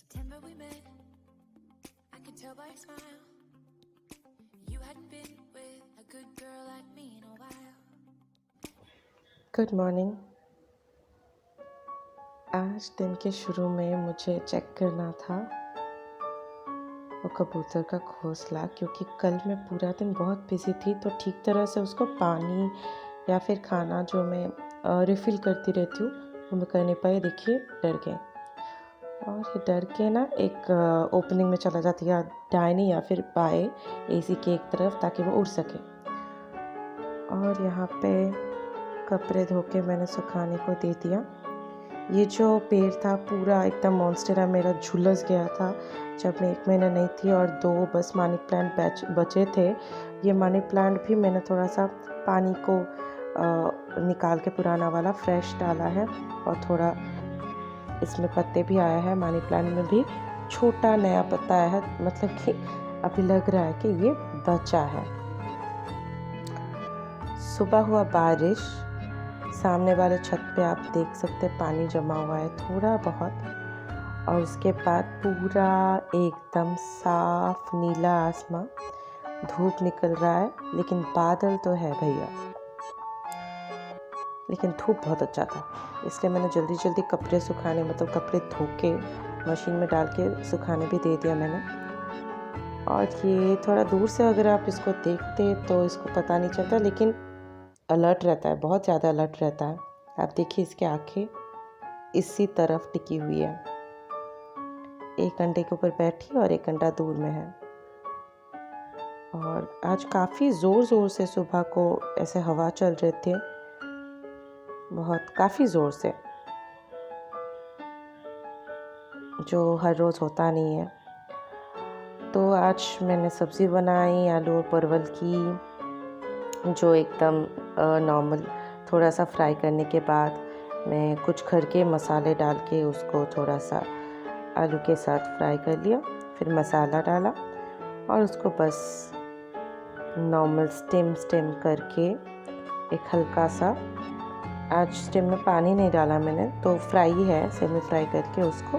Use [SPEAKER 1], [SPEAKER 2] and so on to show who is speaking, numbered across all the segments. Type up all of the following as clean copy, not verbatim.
[SPEAKER 1] September we met, I could tell by your smile. You hadn't been with a good girl like me in a while.
[SPEAKER 2] Good morning. आज दिन के शुरू में मुझे check करना था वो कबूतर का घोंसला, क्योंकि कल मैं पूरा दिन बहुत बिज़ी थी तो ठीक तरह से उसको पानी या फिर खाना जो मैं रिफ़िल करती रहती हूँ वो मैं कर नहीं पाई। देखिए डर गए, और ये डर के ना एक ओपनिंग में चला जाती है, दाहिनी या फिर बाएं एसी के एक तरफ, ताकि वो उड़ सके। और यहाँ पे कपड़े धो के मैंने सुखाने को दे दिया। ये जो पेड़ था पूरा एकदम मॉन्स्टेरा मेरा झुलस गया था जब मैं 1 महीना नहीं थी, और 2 बस मनी प्लांट बचे थे। ये मनी प्लांट भी मैंने थोड़ा सा पानी को निकाल के पुराना वाला फ्रेश डाला है, और थोड़ा इसमें पत्ते भी आया है। मनी प्लांट में भी छोटा नया पत्ता आया है, मतलब कि अभी लग रहा है कि ये बचा है। सुबह हुआ बारिश, सामने वाले छत पे आप देख सकते पानी जमा हुआ है थोड़ा बहुत, और उसके बाद पूरा एकदम साफ नीला आसमां, धूप निकल रहा है, लेकिन बादल तो है भैया। लेकिन धूप बहुत अच्छा था, इसलिए मैंने जल्दी जल्दी कपड़े सुखाने, मतलब कपड़े धो के मशीन में डाल के सुखाने भी दे दिया मैंने। और ये थोड़ा दूर से अगर आप इसको देखते तो इसको पता नहीं चलता, लेकिन अलर्ट रहता है, बहुत ज़्यादा अलर्ट रहता है। आप देखिए इसके आँखें इसी तरफ टिकी हुई है, एक अंडे के ऊपर बैठी और एक अंडा दूर में है। और आज काफ़ी ज़ोर से सुबह को ऐसे हवा चल रहे थे, बहुत काफ़ी ज़ोर से, जो हर रोज़ होता नहीं है। तो आज मैंने सब्ज़ी बनाई आलू और परवल की, जो एकदम नॉर्मल। थोड़ा सा फ्राई करने के बाद मैं कुछ घर के मसाले डाल के उसको थोड़ा सा आलू के साथ फ्राई कर लिया, फिर मसाला डाला और उसको बस नॉर्मल स्टिम करके एक हल्का सा, आज स्टिम में पानी नहीं डाला मैंने, तो फ्राई है, सेमी फ्राई करके उसको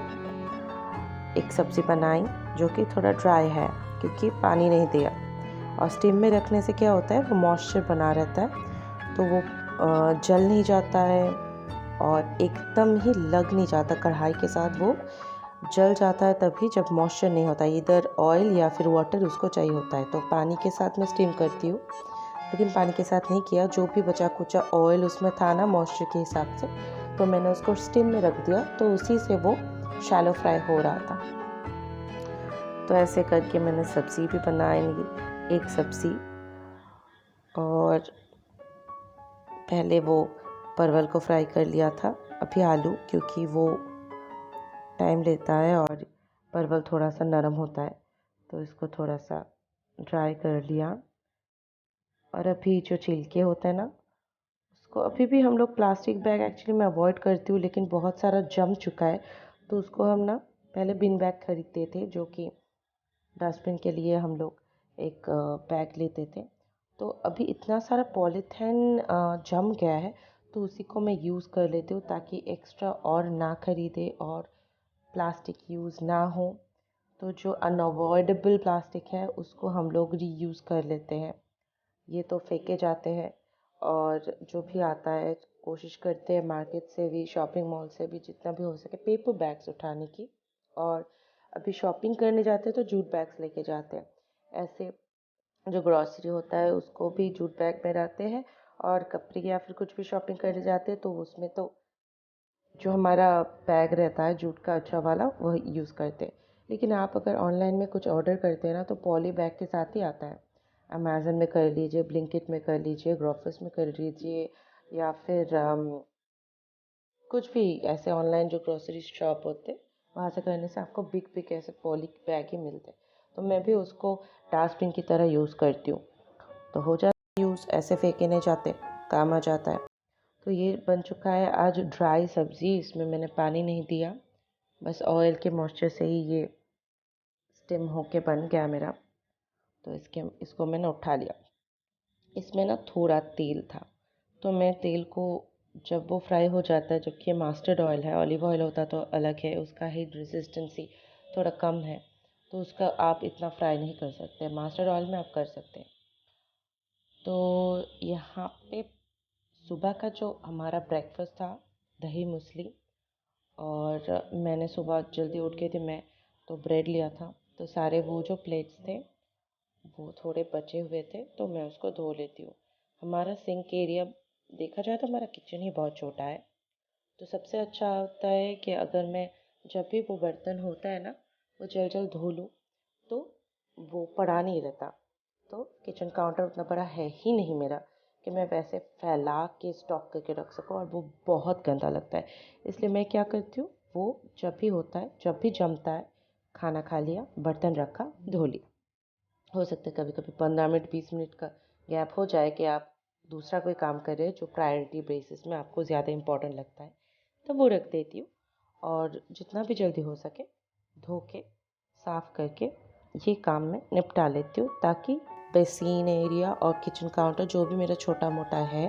[SPEAKER 2] एक सब्ज़ी बनाई जो कि थोड़ा ड्राई है क्योंकि पानी नहीं दिया। और स्टीम में रखने से क्या होता है, वो मॉइस्चर बना रहता है, तो वो जल नहीं जाता है और एकदम ही लग नहीं जाता कढ़ाई के साथ। वो जल जाता है तभी जब मॉइस्चर नहीं होता, इधर ऑयल या फिर वाटर उसको चाहिए होता है। तो पानी के साथ मैं स्टीम करती हूँ, लेकिन पानी के साथ नहीं किया। जो भी बचा कुचा ऑयल उसमें था ना मॉइस्चर के हिसाब से, तो मैंने उसको स्टीम में रख दिया, तो उसी से वो शैलो फ्राई हो रहा था। तो ऐसे करके मैंने सब्ज़ी भी बनाई, एक सब्ज़ी, और पहले वो परवल को फ्राई कर लिया था, अभी आलू, क्योंकि वो टाइम लेता है और परवल थोड़ा सा नरम होता है, तो इसको थोड़ा सा ड्राई कर लिया। और अभी जो छिलके होता है ना, उसको अभी भी हम लोग प्लास्टिक बैग एक्चुअली मैं अवॉइड करती हूँ, लेकिन बहुत सारा जम चुका है, तो उसको हम ना पहले बिन बैग खरीदते थे, जो कि डस्टबिन के लिए हम लोग एक बैग लेते थे। तो अभी इतना सारा पॉलीथीन जम गया है, तो उसी को मैं यूज़ कर लेती हूँ ताकि एक्स्ट्रा और ना खरीदे और प्लास्टिक यूज़ ना हो। तो जो अनअवॉइडेबल प्लास्टिक है उसको हम लोग रीयूज़ कर लेते हैं, ये तो फेंके जाते हैं। और जो भी आता है कोशिश करते हैं मार्केट से भी, शॉपिंग मॉल से भी, जितना भी हो सके पेपर बैग्स उठाने की। और अभी शॉपिंग करने जाते हैं तो जूट बैग्स लेके जाते हैं। ऐसे जो ग्रॉसरी होता है उसको भी जूट बैग में रहते हैं, और कपड़े या फिर कुछ भी शॉपिंग करने जाते हैं तो उसमें तो जो हमारा बैग रहता है जूट का अच्छा वाला वह यूज़ करते हैं। लेकिन आप अगर ऑनलाइन में कुछ ऑर्डर करते हैं ना, तो पॉली बैग के साथ ही आता है। अमेज़न में कर लीजिए, ब्लिंकिट में कर लीजिए, ग्रोफर्स में कर लीजिए, या फिर कुछ भी ऐसे ऑनलाइन जो ग्रोसरी शॉप होते हैं वहाँ से करने से आपको बिग ऐसे पॉली बैग ही मिलते हैं। तो मैं भी उसको डस्टबिन की तरह यूज़ करती हूँ, तो हो जाता है यूज़, ऐसे फेंके नहीं जाते, काम आ जाता है। तो ये बन चुका है आज ड्राई सब्ज़ी, इसमें मैंने पानी नहीं दिया, बस ऑयल के मॉइस्चर से ही ये स्टिम होके बन गया मेरा। तो इसको मैंने उठा लिया। इसमें ना थोड़ा तेल था, तो मैं तेल को, जब वो फ्राई हो जाता है, जबकि ये मस्टर्ड ऑयल है, ऑलिव ऑयल होता तो अलग है, उसका हीट रेजिस्टेंसी थोड़ा कम है, तो उसका आप इतना फ्राई नहीं कर सकते। मस्टर्ड ऑयल में आप कर सकते हैं। तो यहाँ पे सुबह का जो हमारा ब्रेकफास्ट था, दही मूसली, और मैंने सुबह जल्दी उठ गई थी मैं, तो ब्रेड लिया था। तो सारे वो जो प्लेट्स थे वो थोड़े बचे हुए थे, तो मैं उसको धो लेती हूँ। हमारा सिंक एरिया देखा जाए तो हमारा किचन ही बहुत छोटा है, तो सबसे अच्छा होता है कि अगर मैं जब भी वो बर्तन होता है ना, वो जल्द जल्द धो लूँ, तो वो पड़ा नहीं रहता। तो किचन काउंटर उतना बड़ा है ही नहीं मेरा कि मैं वैसे फैला के स्टॉक करके रख सकूँ, और वो बहुत गंदा लगता है। इसलिए मैं क्या करती हूँ, वो जब भी होता है, जब भी जमता है, खाना खा लिया, बर्तन रखा, धो लिया। हो सकता है कभी कभी 15 मिनट 20 मिनट का गैप हो जाए कि आप दूसरा कोई काम कर रहे हैं जो प्रायोरिटी बेसिस में आपको ज़्यादा इम्पोर्टेंट लगता है, तो वो रख देती हूँ। और जितना भी जल्दी हो सके धो के साफ़ करके ये काम मैं निपटा लेती हूँ, ताकि बेसिन एरिया और किचन काउंटर जो भी मेरा छोटा मोटा है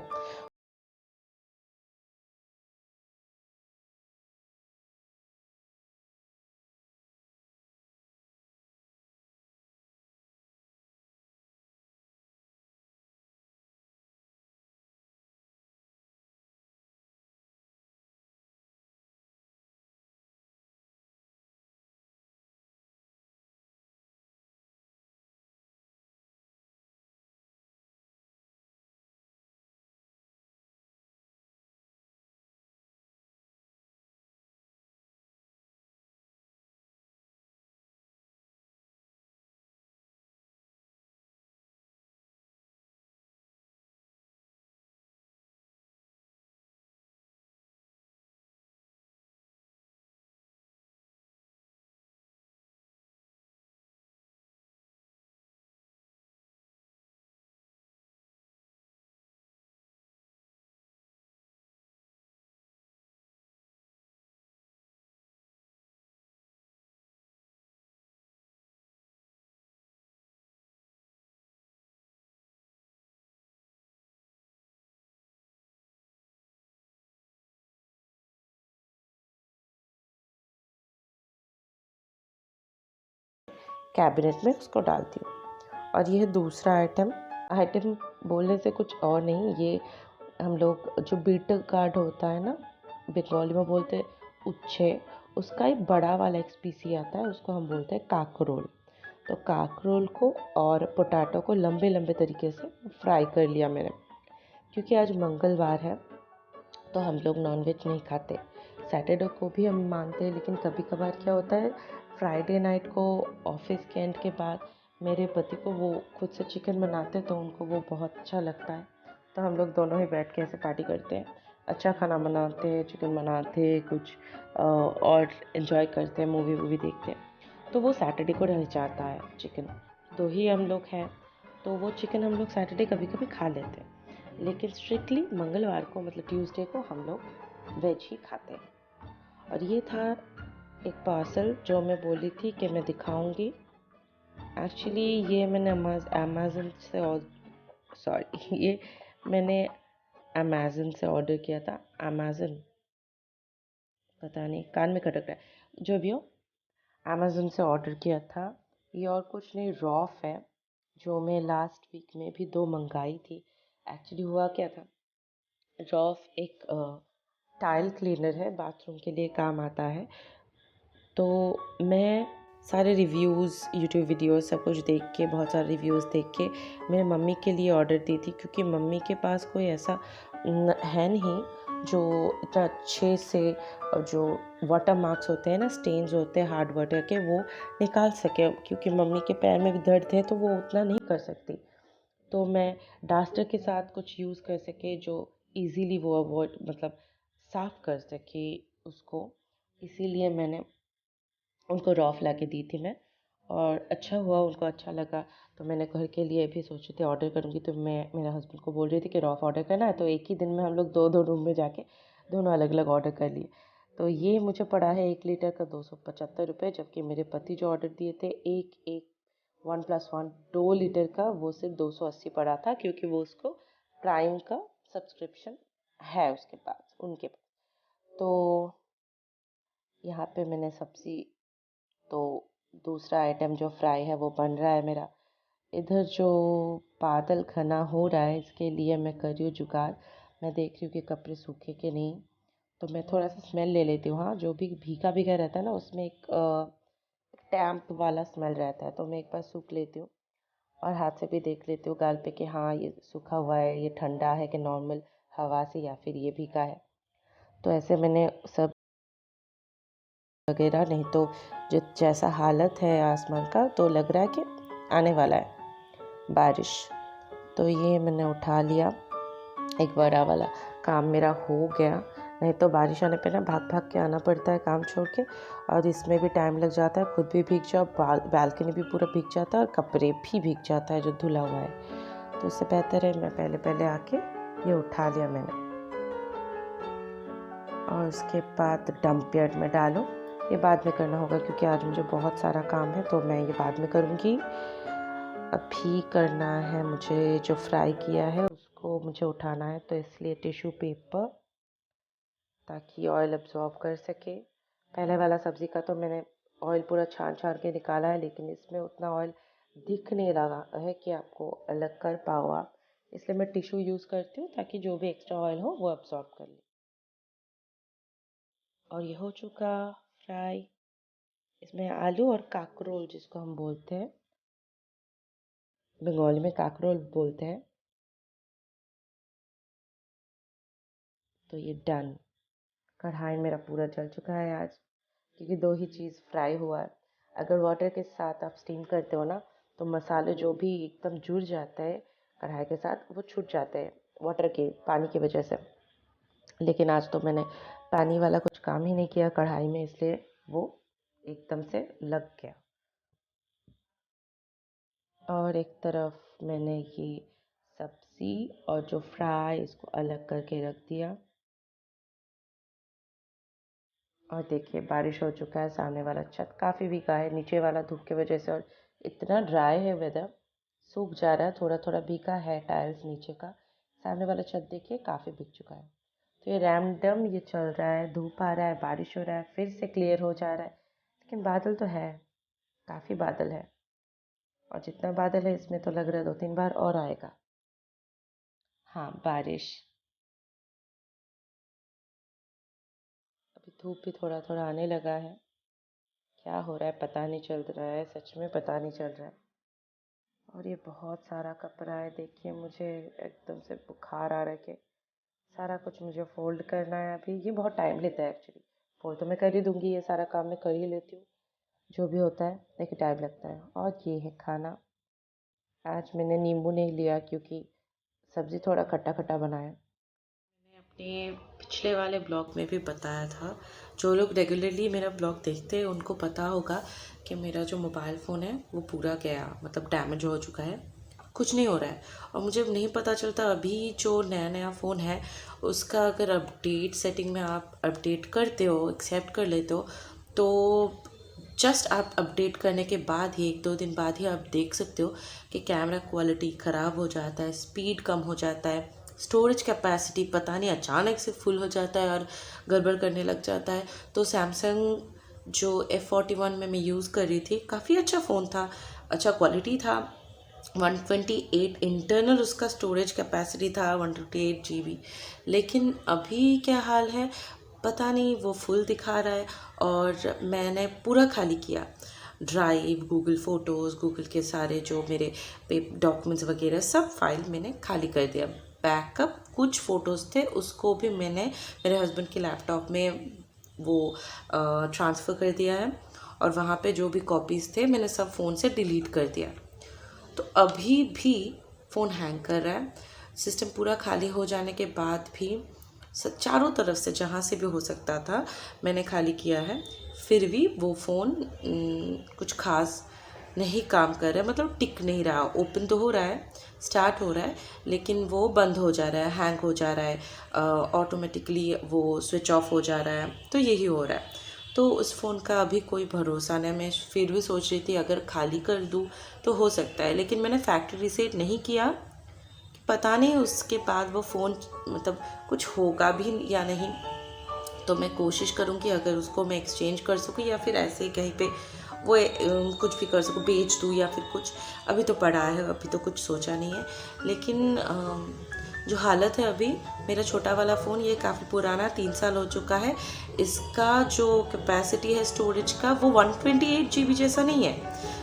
[SPEAKER 2] कैबिनेट में उसको डालती हूँ। और यह दूसरा आइटम आइटम बोलने से कुछ और नहीं, ये हम लोग जो बीट गार्ड होता है ना, बंगाली में बोलते हैं उच्छे, उसका एक बड़ा वाला एक स्पीसी आता है, उसको हम बोलते हैं काकरोल। तो काकरोल को और पोटैटो को लंबे लंबे तरीके से फ्राई कर लिया मैंने। क्योंकि आज मंगलवार है तो हम लोग नॉनवेज नहीं खाते। सैटरडे को भी हम मानते हैं, लेकिन कभी कभार क्या होता है, फ्राइडे नाइट को ऑफिस के एंड के बाद मेरे पति को वो खुद से चिकन बनाते, तो उनको वो बहुत अच्छा लगता है। तो हम लोग दोनों ही बैठ के ऐसे पार्टी करते हैं, अच्छा खाना बनाते हैं, चिकन बनाते हैं, कुछ और इन्जॉय करते हैं, मूवी वूवी देखते हैं। तो वो सैटरडे को रह जाता है चिकन। दो ही हम लोग हैं, तो वो चिकन हम लोग सैटरडे कभी कभी खा लेते हैं। लेकिन स्ट्रिक्टली मंगलवार को मतलब ट्यूसडे को हम लोग वेज ही खाते हैं। और ये था एक पार्सल जो मैं बोली थी कि मैं दिखाऊंगी। एक्चुअली ये मैंने अमेज़न से सॉरी ये मैंने अमेज़न से ऑर्डर किया था। अमेज़न, पता नहीं कान में खटक रहा है, जो भी हो, अमेज़न से ऑर्डर किया था। ये और कुछ नहीं, रॉफ है, जो मैं लास्ट वीक में भी 2 मंगाई थी। एक्चुअली हुआ क्या था, रॉफ एक टाइल क्लीनर है, बाथरूम के लिए काम आता है। तो मैं सारे रिव्यूज़, यूट्यूब वीडियोस सब कुछ देख के, बहुत सारे रिव्यूज़ देख के मेरे मम्मी के लिए ऑर्डर दी थी, क्योंकि मम्मी के पास कोई ऐसा है नहीं जो इतना अच्छे से जो वाटर मार्क्स होते हैं ना, स्टेन्स होते हैं हार्ड वाटर के, वो निकाल सके। क्योंकि मम्मी के पैर में भी दर्द है, तो वो उतना नहीं कर सकती। तो मैं डास्टर के साथ कुछ यूज़ कर सके जो इजीली वो अवॉइड मतलब साफ़ कर सके उसको, इसीलिए मैंने उनको रॉफ ला के दी थी मैं। और अच्छा हुआ, उनको अच्छा लगा। तो मैंने घर के लिए भी सोचे थे ऑर्डर करूँगी, तो मैं मेरे हस्बैंड को बोल रही थी कि रॉफ ऑर्डर करना है, तो एक ही दिन में हम लोग 2-2 रूम में जाके दोनों अलग अलग ऑर्डर कर लिए। तो ये मुझे पड़ा है 1 लीटर का 275 रुपये, जबकि मेरे पति जो ऑर्डर दिए थे एक एक 1+1 2 लीटर का, वो सिर्फ 280 पड़ा था, क्योंकि वो उसको प्राइम का सब्सक्रिप्शन है उसके पास, उनके पास। तो यहाँ पे मैंने सब्ज़ी तो दूसरा आइटम जो फ्राई है वो बन रहा है मेरा। इधर जो बादल घना हो रहा है इसके लिए मैं कर रही हूँ जुगाड़। मैं देख रही हूँ कि कपड़े सूखे कि नहीं, तो मैं थोड़ा सा स्मेल ले लेती हूँ। हाँ, जो भी भीगा भीगा रहता है ना उसमें एक टैम्प वाला स्मेल रहता है, तो मैं एक बार सूख लेती हूँ और हाथ से भी देख लेती हूँ गाल पे कि हाँ ये सूखा हुआ है, ये ठंडा है कि नॉर्मल हवा से, या फिर ये भीगा है। तो ऐसे मैंने सब वगैरह, नहीं तो जो जैसा हालत है आसमान का तो लग रहा है कि आने वाला है बारिश। तो ये मैंने उठा लिया, एक बड़ा वाला काम मेरा हो गया। नहीं तो बारिश आने पे ना भाग भाग के आना पड़ता है काम छोड़ के, और इसमें भी टाइम लग जाता है, खुद भी भीग जाओ, बालकनी भी पूरा भीग जाता है और कपड़े भी भीग जाता है जो धुला हुआ है। तो उससे बेहतर है मैं पहले आके ये उठा लिया मैंने, और उसके बाद डंप यार्ड में डालो। ये बाद में करना होगा क्योंकि आज मुझे बहुत सारा काम है, तो मैं ये बाद में करूँगी। अभी करना है मुझे, जो फ्राई किया है उसको मुझे उठाना है, तो इसलिए टिश्यू पेपर, ताकि ऑयल अब्जॉर्ब कर सके। पहले वाला सब्ज़ी का तो मैंने ऑयल पूरा छान के निकाला है, लेकिन इसमें उतना ऑयल दिख नहीं रहा है कि आपको अलग कर पाओ आप, इसलिए मैं टिश्यू यूज़ करती हूँ ताकि जो भी एक्स्ट्रा ऑयल हो वो अब्जॉर्ब कर ले। और ये हो चुका फ्राई। इसमें आलू और काकरोल, जिसको हम बोलते हैं बंगाली में काकरोल बोलते हैं, तो ये डन। कढ़ाई मेरा पूरा जल चुका है आज, क्योंकि दो ही चीज़ फ्राई हुआ है। अगर वाटर के साथ आप स्टीम करते हो ना तो मसाले जो भी एकदम जुड़ जाता है कढ़ाई के साथ वो छूट जाते हैं वाटर के पानी की वजह से। लेकिन आज तो मैंने पानी वाला कुछ काम ही नहीं किया कढ़ाई में, इसलिए वो एकदम से लग गया। और एक तरफ मैंने ये सब्ज़ी और जो फ्राई इसको अलग करके रख दिया। और देखिए बारिश हो चुका है, सामने वाला छत काफ़ी भीगा है नीचे वाला धूप की वजह से, और इतना ड्राई है वेदर, सूख जा रहा है, थोड़ा थोड़ा भीगा है टाइल्स नीचे का। सामने वाला छत देखिए काफ़ी भीग चुका है। तो ये रैंडम ये चल रहा है, धूप आ रहा है, बारिश हो रहा है, फिर से क्लियर हो जा रहा है, लेकिन बादल तो है, काफ़ी बादल है। और जितना बादल है इसमें तो लग रहा है 2-3 बार और आएगा। हाँ, बारिश। अभी धूप भी थोड़ा थोड़ा आने लगा है। क्या हो रहा है पता नहीं चल रहा है, सच में पता नहीं चल रहा है। और ये बहुत सारा कपड़ा है, देखिए मुझे एकदम से बुखार आ रहा है कि सारा कुछ मुझे फोल्ड करना है। अभी ये बहुत टाइम लेता है एक्चुअली, फोल्ड तो मैं कर ही दूँगी, ये सारा काम मैं कर ही लेती हूँ जो भी होता है, लेकिन टाइम लगता है। और ये है खाना। आज मैंने नींबू नहीं लिया क्योंकि सब्ज़ी थोड़ा खट्टा खट्टा बनाया। मैंने अपने पिछले वाले ब्लॉग में भी बताया था, जो लोग रेगुलरली मेरा ब्लॉग देखते हैं उनको पता होगा कि मेरा जो मोबाइल फ़ोन है वो पूरा गया, मतलब डैमेज हो चुका है, कुछ नहीं हो रहा है। और मुझे नहीं पता चलता अभी जो नया नया फ़ोन है उसका अगर अपडेट सेटिंग में आप अपडेट करते हो, एक्सेप्ट कर लेते हो, तो जस्ट आप अपडेट करने के बाद ही 1-2 दिन बाद ही आप देख सकते हो कि कैमरा क्वालिटी ख़राब हो जाता है, स्पीड कम हो जाता है, स्टोरेज कैपेसिटी पता नहीं अचानक से फुल हो जाता है और गड़बड़ करने लग जाता है। तो सैमसंग जो F41 में मैं यूज़ कर रही थी, काफ़ी अच्छा फ़ोन था, अच्छा क्वालिटी था, 128 इंटरनल उसका स्टोरेज कैपेसिटी था, 128 GB। लेकिन अभी क्या हाल है पता नहीं, वो फुल दिखा रहा है। और मैंने पूरा खाली किया, ड्राइव, गूगल फ़ोटोज़, गूगल के सारे जो मेरे डॉक्यूमेंट्स वगैरह सब फाइल मैंने खाली कर दिया। बैकअप कुछ फ़ोटोज़ थे उसको भी मैंने मेरे हस्बैंड के लैपटॉप में वो ट्रांसफ़र कर दिया है, और वहाँ पे जो भी कॉपीज़ थे मैंने सब फ़ोन से डिलीट कर दिया। तो अभी भी फ़ोन हैंग कर रहा है। सिस्टम पूरा खाली हो जाने के बाद भी चारों तरफ से जहाँ से भी हो सकता था मैंने खाली किया है, फिर भी वो फ़ोन कुछ ख़ास नहीं काम कर रहा है, मतलब टिक नहीं रहा। ओपन तो हो रहा है, स्टार्ट हो रहा है, लेकिन वो बंद हो जा रहा है, हैंग हो जा रहा है, ऑटोमेटिकली वो स्विच ऑफ हो जा रहा है, तो यही हो रहा है। तो उस फ़ोन का अभी कोई भरोसा नहीं। मैं फिर भी सोच रही थी अगर खाली कर दूँ तो हो सकता है, लेकिन मैंने फैक्ट्री रीसेट नहीं किया, पता नहीं उसके बाद वो फ़ोन मतलब कुछ होगा भी या नहीं। तो मैं कोशिश करूँगी अगर उसको मैं एक्सचेंज कर सकूँ या फिर ऐसे ही कहीं पे वो कुछ भी कर सकूँ, बेच दूँ या फिर कुछ। अभी तो पड़ा है, अभी तो कुछ सोचा नहीं है। लेकिन जो हालत है अभी, मेरा छोटा वाला फ़ोन ये काफ़ी पुराना, 3 साल हो चुका है। इसका जो कैपेसिटी है स्टोरेज का, वो 128 GB जैसा नहीं है,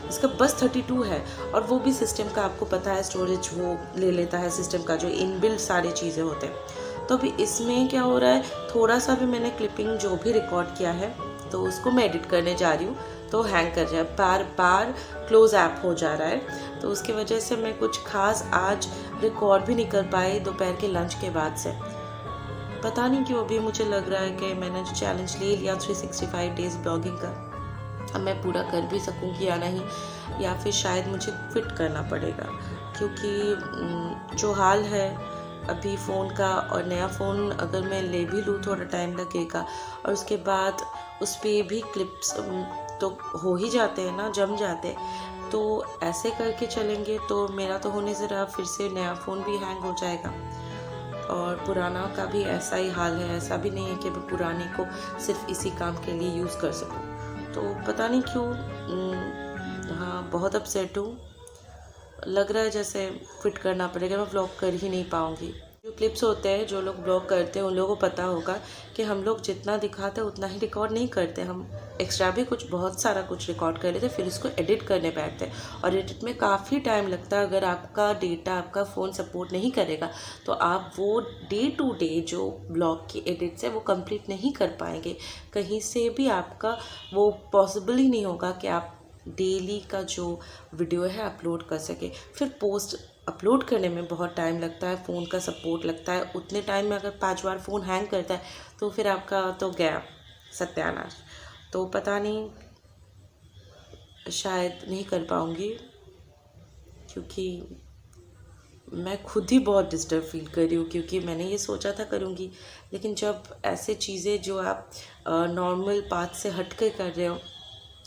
[SPEAKER 2] इसका बस 32 है। और वो भी सिस्टम का, आपको पता है स्टोरेज वो ले लेता है सिस्टम का, जो इनबिल्ट सारी चीज़ें होते हैं। तो अभी इसमें क्या हो रहा है, थोड़ा सा भी मैंने क्लिपिंग जो भी रिकॉर्ड किया है तो उसको मैं एडिट करने जा रही हूँ, तो हैंग कर जाए, बार बार क्लोज ऐप हो जा रहा है। तो उसकी वजह से मैं कुछ खास आज रिकॉर्ड भी नहीं कर पाई दोपहर के लंच के बाद से। पता नहीं क्यों अभी मुझे लग रहा है कि मैंने जो चैलेंज ले लिया 365 डेज़ ब्लॉगिंग का, अब मैं पूरा कर भी सकूँगी या नहीं, या फिर शायद मुझे क्विट करना पड़ेगा। क्योंकि जो हाल है अभी फ़ोन का, और नया फ़ोन अगर मैं ले भी लूँ थोड़ा टाइम लगेगा, और उसके बाद उस पर भी क्लिप्स तो हो ही जाते हैं ना, जम जाते हैं। तो ऐसे करके चलेंगे तो मेरा तो होने ज़रा फिर से नया फ़ोन भी हैंग हो जाएगा, और पुराना का भी ऐसा ही हाल है। ऐसा भी नहीं है कि मैं पुराने को सिर्फ इसी काम के लिए यूज़ कर सकूं। तो पता नहीं क्यों हाँ, बहुत अपसेट हूँ। लग रहा है जैसे क्विट करना पड़ेगा, मैं व्लॉग कर ही नहीं पाऊँगी। जो क्लिप्स होते हैं, जो लोग ब्लॉग करते हैं उन लोगों को पता होगा कि हम लोग जितना दिखाते हैं उतना ही रिकॉर्ड नहीं करते, हम एक्स्ट्रा भी कुछ बहुत सारा कुछ रिकॉर्ड कर लेते, फिर उसको एडिट करने बैठते हैं। और एडिट में काफ़ी टाइम लगता है। अगर आपका डेटा, आपका फ़ोन सपोर्ट नहीं करेगा तो आप वो डे टू डे जो ब्लॉग की एडिट्स है वो कंप्लीट नहीं कर पाएंगे। कहीं से भी आपका वो पॉसिबल ही नहीं होगा कि आप डेली का जो वीडियो है अपलोड कर सके। फिर पोस्ट अपलोड करने में बहुत टाइम लगता है, फ़ोन का सपोर्ट लगता है। उतने टाइम में अगर 5 बार फ़ोन हैंग करता है तो फिर आपका तो गया सत्यानाश। तो पता नहीं, शायद नहीं कर पाऊँगी, क्योंकि मैं खुद ही बहुत डिस्टर्ब फील कर रही हूँ। क्योंकि मैंने ये सोचा था करूँगी, लेकिन जब ऐसे चीज़ें जो आप नॉर्मल पाथ से हट कर कर रहे हो,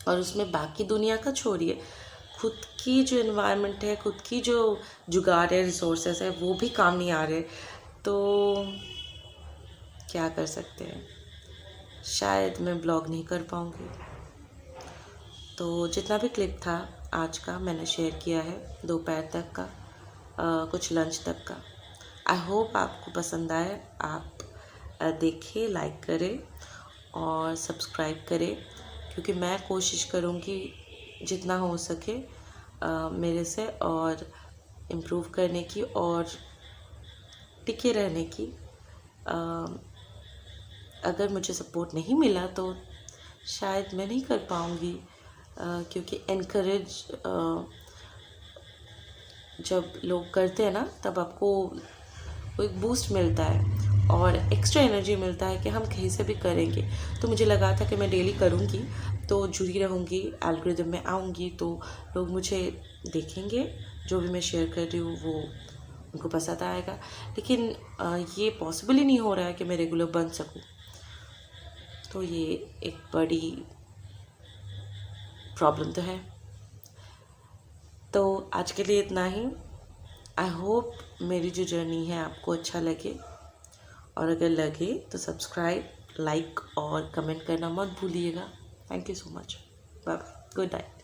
[SPEAKER 2] और उसमें बाकी दुनिया का छोड़िए, खुद की जो एनवायरनमेंट है, खुद की जो जुगाड़ है, रिसोर्सेस है, वो भी काम नहीं आ रहे, तो क्या कर सकते हैं। शायद मैं ब्लॉग नहीं कर पाऊँगी। तो जितना भी क्लिप था आज का मैंने शेयर किया है, दोपहर तक का, कुछ लंच तक का। आई होप आपको पसंद आए। आप देखें, लाइक करें और सब्सक्राइब करें, क्योंकि मैं कोशिश करूँगी जितना हो सके मेरे से और इम्प्रूव करने की और टिके रहने की। अगर मुझे सपोर्ट नहीं मिला तो शायद मैं नहीं कर पाऊँगी, क्योंकि एनकरेज जब लोग करते हैं ना, तब आपको वो एक बूस्ट मिलता है और एक्स्ट्रा एनर्जी मिलता है कि हम कहीं से भी करेंगे। तो मुझे लगा था कि मैं डेली करूँगी तो जुड़ी रहूँगी, एल्गोरिदम में आऊँगी, तो लोग मुझे देखेंगे, जो भी मैं शेयर कर रही हूँ वो उनको पसंद आएगा। लेकिन ये पॉसिबल ही नहीं हो रहा है कि मैं रेगुलर बन सकूँ, तो ये एक बड़ी प्रॉब्लम तो है। तो आज के लिए इतना ही। आई होप मेरी जो जर्नी है आपको अच्छा लगे, और अगर लगे तो सब्सक्राइब, लाइक और कमेंट करना मत भूलिएगा। Thank you so much. Bye, good night.